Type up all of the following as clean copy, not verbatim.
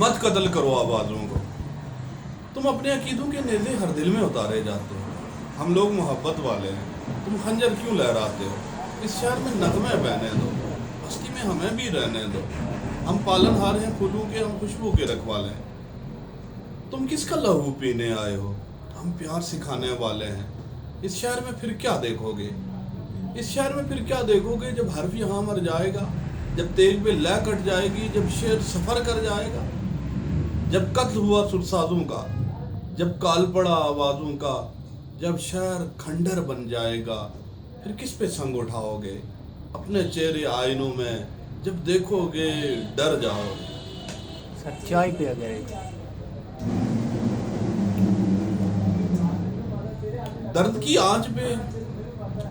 मत कत्ल करो आवाज़ों को। तुम अपने अकीदों के नेज़े हर दिल में उतारे जाते हो। हम लोग मोहब्बत वाले हैं, तुम खंजर क्यों लहराते हो? इस शहर में नगमे बहने दो, बस्ती में हमें भी रहने दो। हम पालनहार हैं फूलों के, हम खुशबू के रखवाले हैं। तुम किसका लहू पीने आए हो? हम प्यार सिखाने वाले हैं। इस शहर में फिर क्या देखोगे? इस शहर में फिर क्या देखोगे जब हर्फ यहाँ मर जाएगा, जब तेग पे लय कट जाएगी, जब शेर सफ़र कर जाएगा, जब कत्ल हुआ सुरसाजों का, जब काल पड़ा आवाज़ों का, जब शहर खंडर बन जाएगा, फिर किस पे संग उठाओगे? अपने चेहरे आईनों में जब देखोगे डर जाओगे। सच्चाई पे अगर दर्द की आंच पे,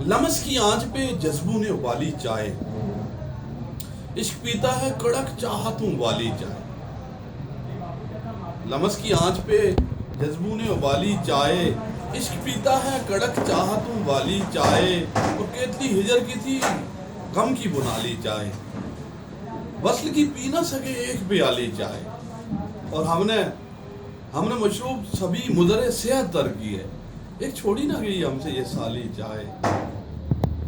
लमस की आंच पे जज्बों ने उबाली चाय। इश्क पीता है कड़क चाहतों वाली चाय। लमस की आंच पे जज्बों ने उबाली चाय। इश्क पीता है कड़क चाहतों वाली चाय। वो केतली हिजर की थी, गम की बुनाली चाय। वस्ल की पी ना सके एक प्याली चाय। और हमने मशरूब सभी मुदरे सेहत तर की है। एक छोड़ी ना गई हमसे ये साली चाय।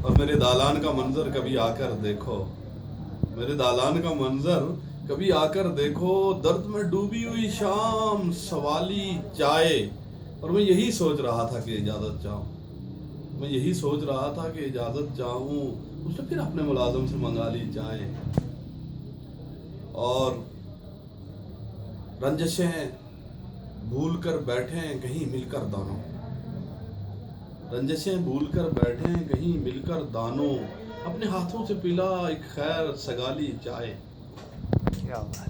और मेरे दालान का मंजर कभी आकर देखो, मेरे दालान का मंजर कभी आकर देखो। दर्द में डूबी हुई शाम, सवाली चाय। और मैं यही सोच रहा था कि इजाज़त चाहूँ, मैं यही सोच रहा था कि इजाज़त चाहूँ। उसने फिर अपने मुलाजिम से मंगा ली चाय। और रंजशें भूल कर बैठे कहीं मिलकर दानों, रंजशें भूल कर बैठे कहीं मिलकर दानों। अपने हाथों से पिला एक खैर सगाली चाय। क्या बात।